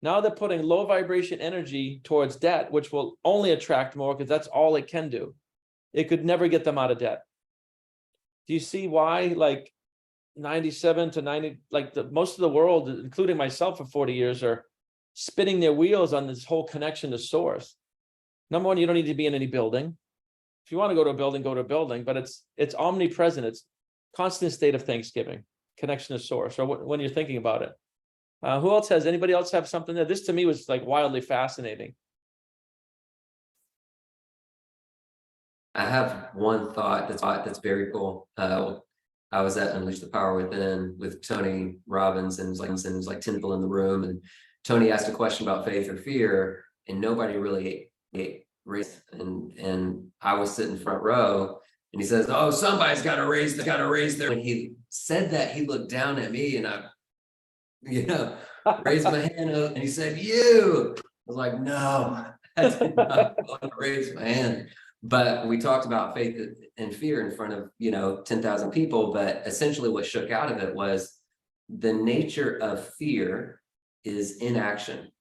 Now they're putting low vibration energy towards debt, which will only attract more because that's all it can do. It could never get them out of debt. Do you see why, like 97 to 90, like most of the world, including myself for 40 years, are spinning their wheels on this whole connection to source? Number one, you don't need to be in any building. If you want to go to a building, go to a building, but it's omnipresent. It's constant state of thanksgiving, connection to source, or when you're thinking about it. Anybody else have something there? This to me was like wildly fascinating. I have one thought that's very cool. I was at Unleash the Power Within with Tony Robbins, and it was like 10 people in the room, and Tony asked a question about faith or fear, and nobody really raised. And I was sitting front row, and he says, "Oh, somebody's got to raise their." When he said that, he looked down at me, and you know, raised my hand up and he said, you. I was like, no, I did not want to raise my hand. But we talked about faith and fear in front of, 10,000 people. But essentially what shook out of it was the nature of fear is inaction.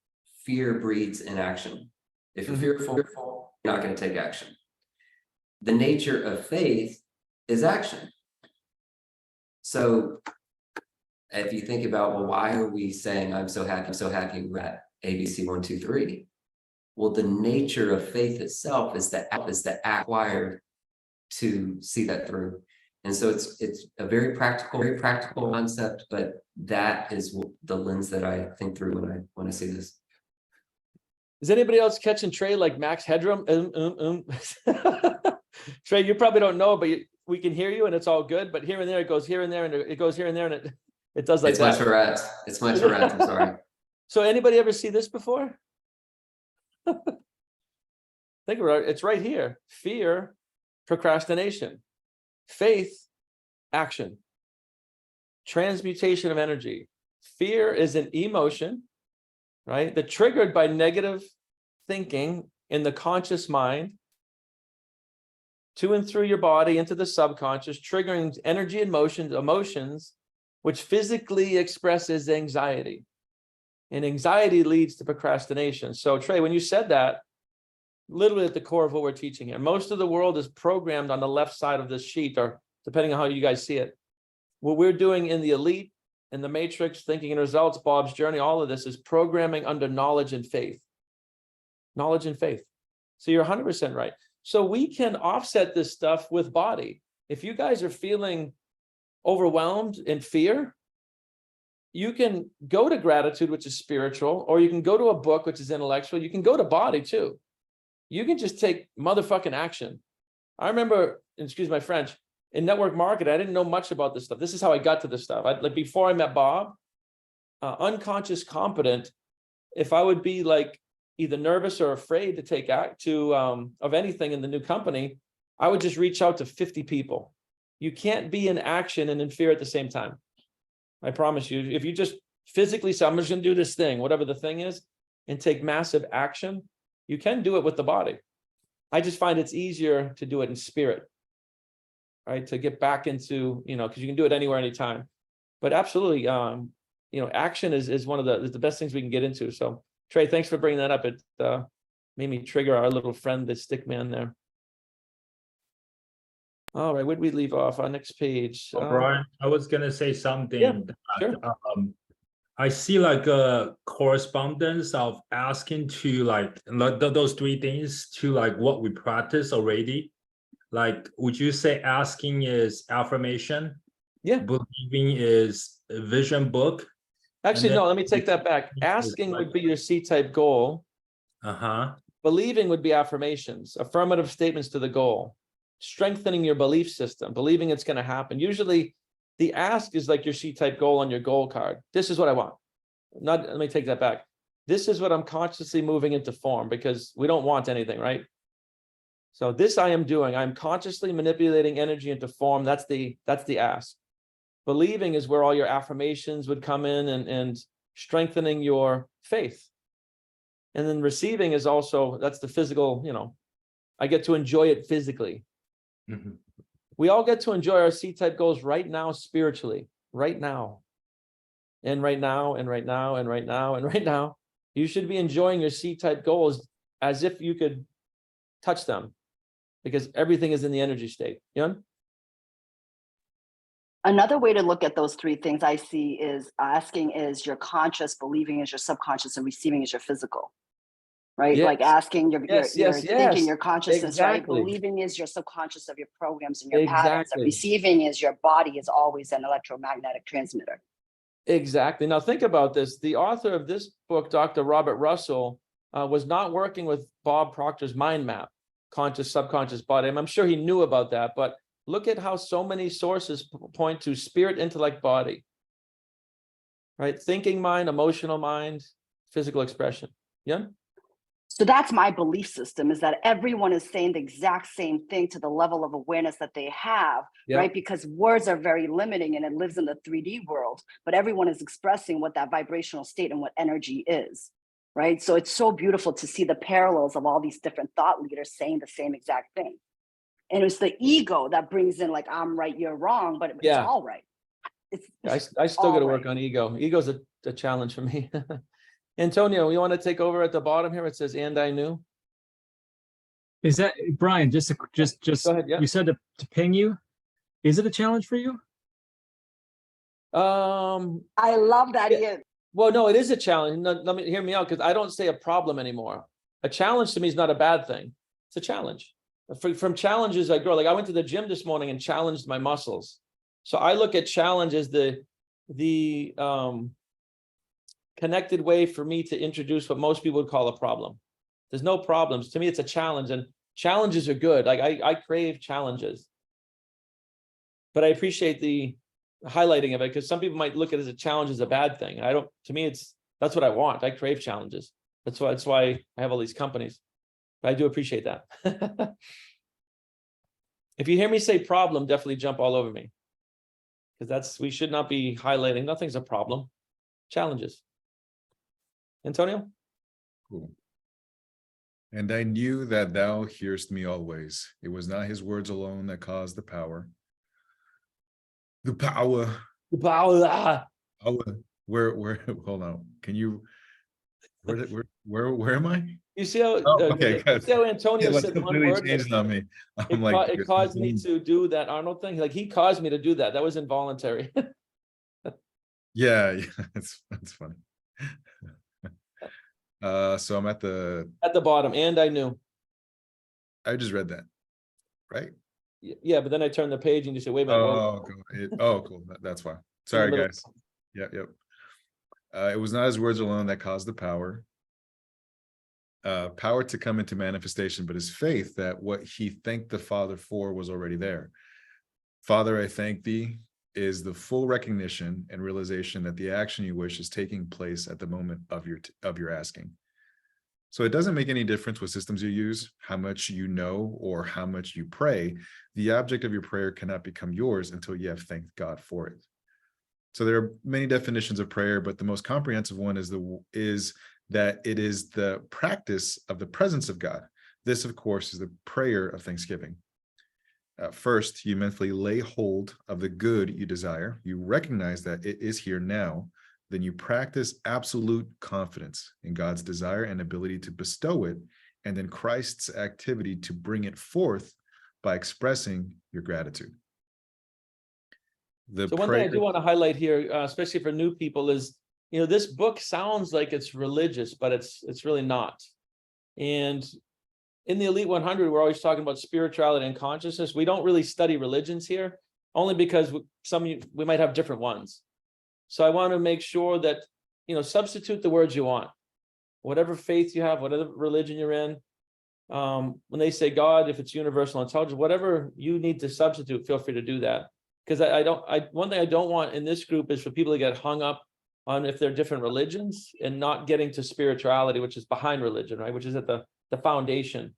Fear breeds inaction. If you're fearful, you're not going to take action. The nature of faith is action. So if you think about, well, why are we saying I'm so happy we're at ABC 1, 2, 3? Well, the nature of faith itself is the acquired to see that through. And so it's a very practical concept, but that is the lens that I think through when I see this. Is anybody else catching Trey like Max Headroom? Trey, you probably don't know, but we can hear you and it's all good. But here and there, it goes here and there, and it goes here and there, and it does like that. It's my Tourette's. I'm sorry. So anybody ever see this before? Think about it. It's right here. Fear, procrastination. Faith, action. Transmutation of energy. Fear is an emotion, right? That's triggered by negative thinking in the conscious mind to and through your body into the subconscious, triggering energy and emotions, which physically expresses anxiety. And anxiety leads to procrastination. So Trey, when you said that, literally at the core of what we're teaching here, most of the world is programmed on the left side of this sheet, or depending on how you guys see it. What we're doing in the elite, in the matrix, thinking and results, Bob's journey, all of this is programming under knowledge and faith. Knowledge and faith. So you're 100% right. So we can offset this stuff with body. If you guys are feeling overwhelmed in fear, you can go to gratitude, which is spiritual, or you can go to a book, which is intellectual. You can go to body too. You can just take motherfucking action. I remember, excuse my French, in network marketing, I didn't know much about this stuff. This is how I got to this stuff. Like before I met Bob, unconscious competent, if I would be like either nervous or afraid to take of anything in the new company, I would just reach out to 50 people. You can't be in action and in fear at the same time. I promise you, if you just physically say, I'm just going to do this thing, whatever the thing is, and take massive action, you can do it with the body. I just find it's easier to do it in spirit, right? To get back into, because you can do it anywhere, anytime. But absolutely, action is one of the best things we can get into. So Trey, thanks for bringing that up. It made me trigger our little friend, the stick man there. All right, where'd we leave off? Our next page. Brian, I was gonna say something. Yeah, sure. I see like a correspondence of asking to like those three things to like what we practice already. Like, would you say asking is affirmation? Yeah. Believing is a vision book. Actually, no, let me take that back. Asking would be your C-type goal. Believing would be affirmations, affirmative statements to the goal. Strengthening your belief system, believing it's going to happen. Usually the ask is like your C-type goal on your goal card. This is what I want. Let me take that back. This is what I'm consciously moving into form, because we don't want anything, right? So this I am doing. I'm consciously manipulating energy into form. That's the ask. Believing is where all your affirmations would come in and strengthening your faith. And then receiving is also, that's the physical, I get to enjoy it physically. We all get to enjoy our C-type goals right now, spiritually, right now. And right now, and right now, and right now, and right now. You should be enjoying your C-type goals as if you could touch them, because everything is in the energy state. Another way to look at those three things I see is asking is your conscious, believing is your subconscious, and receiving is your physical. Right? Yes. Like asking your thinking, your consciousness, exactly. Right? Believing is your subconscious of your programs and your patterns, and receiving is your body is always an electromagnetic transmitter. Exactly. Now think about this. The author of this book, Dr. Robert Russell, was not working with Bob Proctor's mind map, conscious, subconscious, body. I'm sure he knew about that, but look at how so many sources point to spirit, intellect, body, right? Thinking mind, emotional mind, physical expression. Yeah. So that's my belief system, is that everyone is saying the exact same thing to the level of awareness that they have, Yep. right? Because words are very limiting and it lives in the 3D world, but everyone is expressing what that vibrational state and what energy is, right? So it's so beautiful to see the parallels of all these different thought leaders saying the same exact thing. And it's the ego that brings in like, I'm right, you're wrong, but it's Yeah. all right. I still got to all work right. on ego. Ego's a challenge for me. Antonio, you want to take over at the bottom here? It says, and I knew. Is that Brian? Just Go ahead, yeah. You said to ping you. Is it a challenge for you? I love that. Yeah. Well, no, it is a challenge. No, let me hear me out, because I don't say a problem anymore. A challenge to me is not a bad thing. It's a challenge. From challenges I grow. Like I went to the gym this morning and challenged my muscles. So I look at challenge as the connected way for me to introduce what most people would call a problem. There's no problems. To me, it's a challenge, and challenges are good. Like I crave challenges. But I appreciate the highlighting of it, because some people might look at it as a challenge as a bad thing. I don't, to me, that's what I want. I crave challenges. That's why I have all these companies. But I do appreciate that. If you hear me say problem, definitely jump all over me. Because we should not be highlighting. Nothing's a problem. Challenges. Antonio? Cool. And I knew that thou hearest me always. It was not his words alone that caused the power. The power. The power. Where, hold on. Can you, where am I? You see how, Okay, you see how Antonio yeah, said one completely word? changed on me. I'm It caused me to do that Arnold thing. Like he caused me to do that. That was involuntary. Yeah, that's funny. So I'm at the bottom, and I knew. I just read that, right? Yeah, but then I turned the page and you say, wait a minute. Cool. That's why. Sorry, guys. Yep. It was not his words alone that caused the power. Power to come into manifestation, but his faith that what he thanked the Father for was already there. Father, I thank thee is the full recognition and realization that the action you wish is taking place at the moment of your asking. So it doesn't make any difference what systems you use, how much you know, or how much you pray. The object of your prayer cannot become yours until you have thanked God for it. So there are many definitions of prayer, but the most comprehensive one is that it is the practice of the presence of God. This, of course, is the prayer of thanksgiving. First, you mentally lay hold of the good you desire. You recognize that it is here now. Then you practice absolute confidence in God's desire and ability to bestow it, and then Christ's activity to bring it forth by expressing your gratitude. So one thing I do want to highlight here, especially for new people, is, this book sounds like it's religious, but it's really not. And in the Elite 100, we're always talking about spirituality and consciousness. We don't really study religions here, only because we might have different ones. So I want to make sure that, substitute the words you want, whatever faith you have, whatever religion you're in. When they say God, if it's universal intelligence, whatever you need to substitute, feel free to do that. Because one thing I don't want in this group is for people to get hung up on if they're different religions and not getting to spirituality, which is behind religion, right? Which is at the foundation.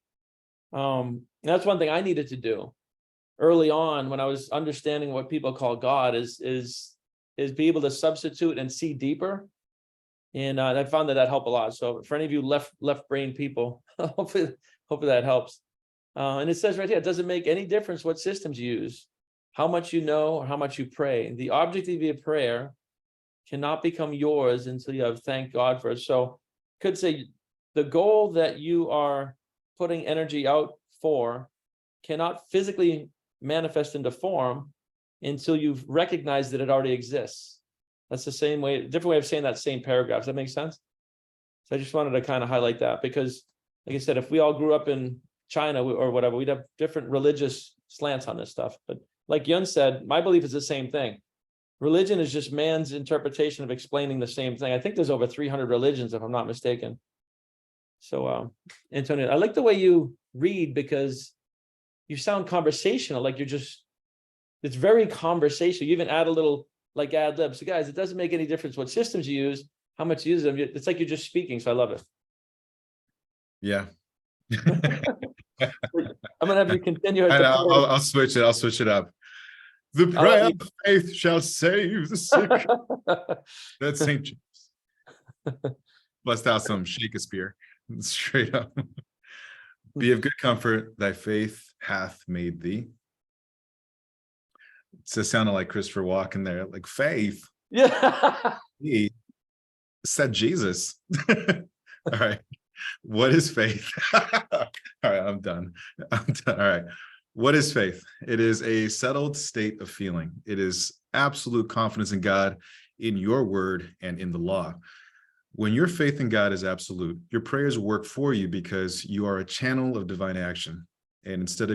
That's one thing I needed to do early on when I was understanding what people call God is be able to substitute and see deeper. And I found that helped a lot. So for any of you left brain people, hopefully that helps. And it says right here, it doesn't make any difference what systems you use, how much you know, or how much you pray. The object of your prayer cannot become yours until you have thanked God for it. So could say the goal that you are putting energy out for cannot physically manifest into form until you've recognized that it already exists. That's the same way, different way of saying that same paragraph. Does that make sense? So I just wanted to kind of highlight that, because like I said, if we all grew up in China or whatever, we'd have different religious slants on this stuff. But like Yun said, my belief is the same thing. Religion is just man's interpretation of explaining the same thing. I think there's over 300 religions, if I'm not mistaken. So, Antonio, I like the way you read, because you sound conversational, like it's very conversational. You even add a little like ad lib. So guys, it doesn't make any difference what systems you use, how much you use them. It's like you're just speaking. So I love it. Yeah. I'm gonna have you continue at And the prayer. I'll switch it. I'll switch it up. The I'll prayer have of faith shall save the sick. That's St. James. Bust out some Shakespeare. Straight up. Be of good comfort. Thy faith hath made thee. It just sounded like Christopher Walken there. Like faith. Yeah. He said Jesus. All right. What is faith? All right, I'm done. I'm done. All right. What is faith? It is a settled state of feeling. It is absolute confidence in God, in your word, and in the law. When your faith in God is absolute, your prayers work for you because you are a channel of divine action. And instead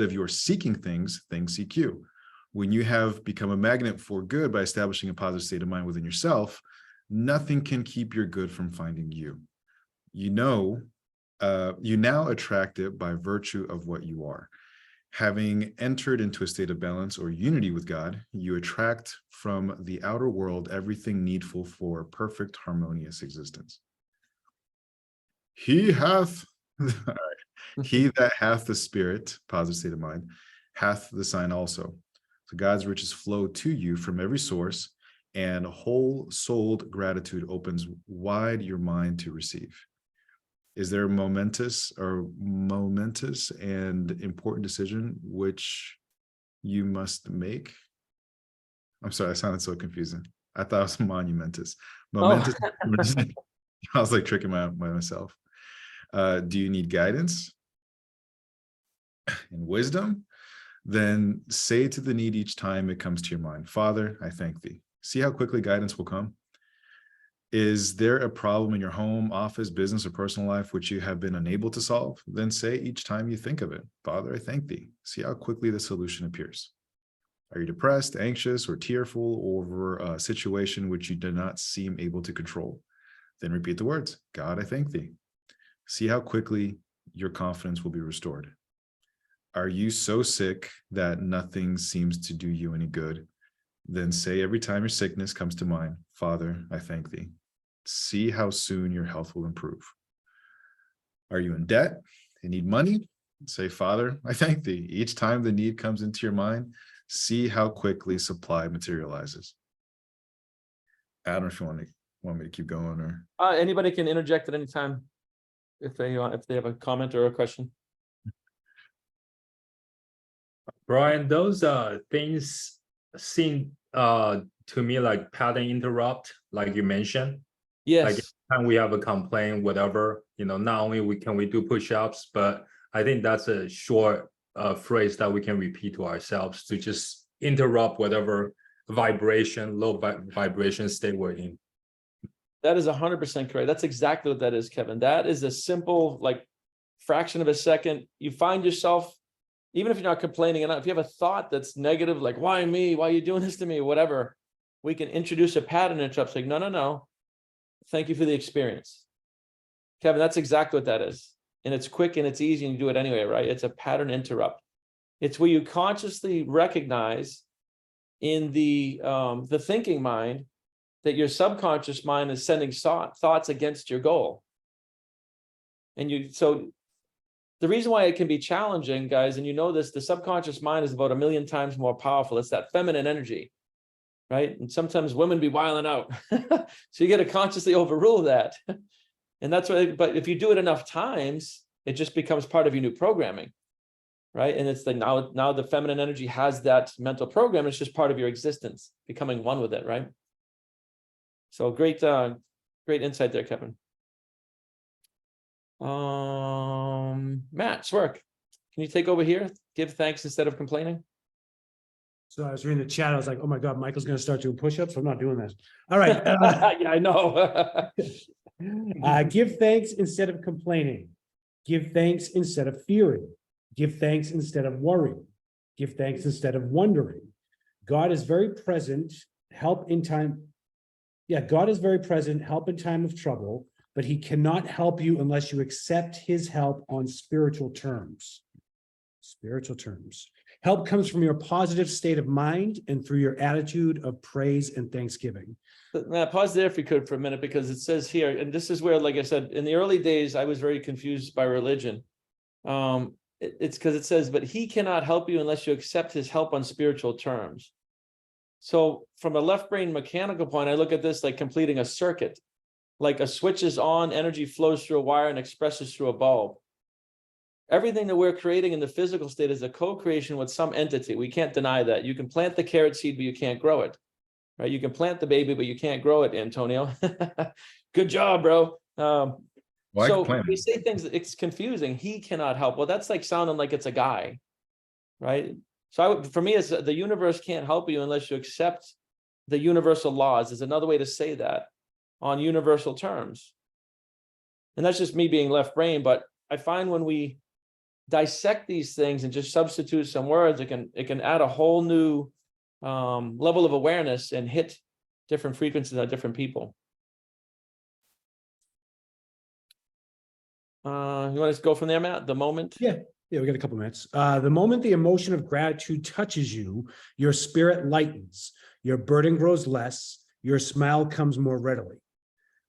of your seeking things, things seek you. When you have become a magnet for good by establishing a positive state of mind within yourself, nothing can keep your good from finding you. You now attract it by virtue of what you are. Having entered into a state of balance or unity with God, you attract from the outer world everything needful for perfect harmonious existence. He that hath the spirit, positive state of mind, hath the sign also. So God's riches flow to you from every source, and whole-souled gratitude opens wide your mind to receive. Is there a momentous and important decision which you must make? I'm sorry, I sounded so confusing. I thought it was monumentous. Momentous. Oh. I was like tricking myself. Do you need guidance and wisdom? Then say to the need each time it comes to your mind, Father, I thank thee. See how quickly guidance will come? Is there a problem in your home, office, business, or personal life which you have been unable to solve? Then say each time you think of it, Father, I thank thee. See how quickly the solution appears. Are you depressed, anxious, or tearful over a situation which you do not seem able to control? Then repeat the words, God, I thank thee. See how quickly your confidence will be restored. Are you so sick that nothing seems to do you any good? Then say every time your sickness comes to mind, Father, I thank thee. See how soon your health will improve. Are you in debt and need money? Say, Father, I thank thee. Each time the need comes into your mind, see how quickly supply materializes. I don't know if you want me to keep going or. Anybody can interject at any time if they have a comment or a question. Brian, those things seem to me like pattern interrupt, like you mentioned. Yes. Like every time we have a complaint, whatever, not only can we do push-ups, but I think that's a short phrase that we can repeat to ourselves to just interrupt whatever low vibration state we're in. That is 100% correct. That's exactly what that is, Kevin. That is a simple, like, fraction of a second. You find yourself, even if you're not complaining enough, if you have a thought that's negative, like, why me? Why are you doing this to me? Whatever. We can introduce a pattern interrupt, saying, no. Thank you for the experience. Kevin, that's exactly what that is. And it's quick and it's easy and you do it anyway, right? It's a pattern interrupt. It's where you consciously recognize in the thinking mind that your subconscious mind is sending thoughts against your goal. And so the reason why it can be challenging, guys, and this, the subconscious mind is about 1,000,000 times more powerful. It's that feminine energy, right? And sometimes women be wilding out. So you got to consciously overrule that. And that's why, but if you do it enough times, it just becomes part of your new programming, right? And it's like now the feminine energy has that mental program. It's just part of your existence, becoming one with it, right? So great insight there, Kevin. Matt Swerk, can you take over here? Give thanks instead of complaining. So I was reading the chat. I was like, oh my God, Michael's going to start doing push-ups. I'm not doing this. All right. Yeah, I know. Give thanks instead of complaining. Give thanks instead of fearing. Give thanks instead of worrying. Give thanks instead of wondering. God is very present, help in time. Yeah, God is very present, help in time of trouble, but he cannot help you unless you accept his help on spiritual terms. Spiritual terms. Help comes from your positive state of mind and through your attitude of praise and thanksgiving. Matt, pause there if you could for a minute, because it says here, and this is where, like I said, in the early days, I was very confused by religion. It's because it says, but he cannot help you unless you accept his help on spiritual terms. So from a left brain mechanical point, I look at this like completing a circuit. Like a switch is on, energy flows through a wire and expresses through a bulb. Everything that we're creating in the physical state is a co-creation with some entity. We can't deny that. You can plant the carrot seed, but you can't grow it. Right? You can plant the baby, but you can't grow it, Antonio. Good job, bro. So we say things, it's confusing. He cannot help. Well, that's like sounding like it's a guy, right? So for me, it's the universe can't help you unless you accept the universal laws. Is another way to say that on universal terms. And that's just me being left brain. But I find when we dissect these things and just substitute some words, it can add a whole new level of awareness and hit different frequencies on different people. You want to go from there, Matt? The moment? Yeah, we got a couple minutes. The moment the emotion of gratitude touches you, your spirit lightens, your burden grows less, your smile comes more readily.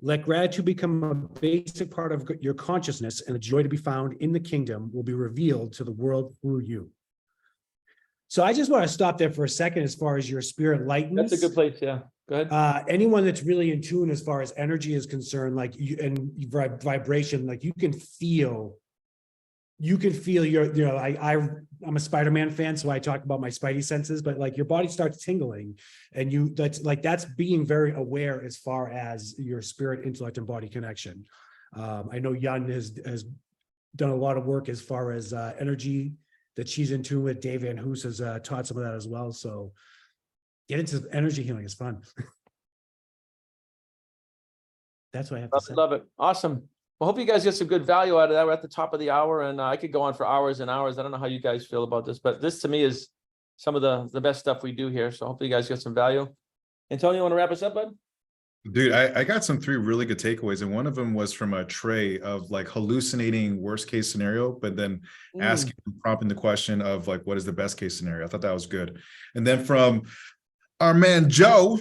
Let gratitude become a basic part of your consciousness, and the joy to be found in the kingdom will be revealed to the world through you. So I just want to stop there for a second as far as your spirit lightens. That's a good place, yeah. Go ahead. Anyone that's really in tune as far as energy is concerned, like you and vibration, like you can feel your, I'm a Spider-Man fan, so I talk about my spidey senses, but like your body starts tingling and that's being very aware as far as your spirit, intellect, and body connection. I know Yun has done a lot of work as far as energy that she's in tune with. Dave Van Hoos has taught some of that as well. So get into energy healing. It's fun. That's what I have to say. Love it. Awesome. Well, hope you guys get some good value out of that. We're at the top of the hour, and I could go on for hours and hours. I don't know how you guys feel about this, but this to me is some of the best stuff we do here. So hopefully you guys get some value. Antonio, you want to wrap us up, bud? Dude, I got three really good takeaways, and one of them was from a Trey of like hallucinating worst case scenario, but then asking, prompting the question of like, what is the best case scenario? I thought that was good. And then from our man Joe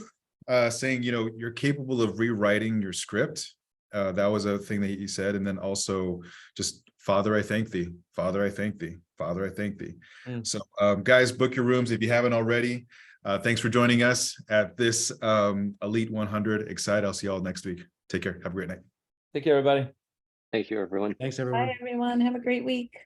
saying, you're capable of rewriting your script. That was a thing that he said. And then also just, Father, I thank thee. Father, I thank thee. Father, I thank thee. So guys, book your rooms if you haven't already. Thanks for joining us at this Elite 100 Excite. I'll see you all next week. Take care. Have a great night. Take care, everybody. Thank you, everyone. Thanks, everyone. Bye, everyone. Have a great week.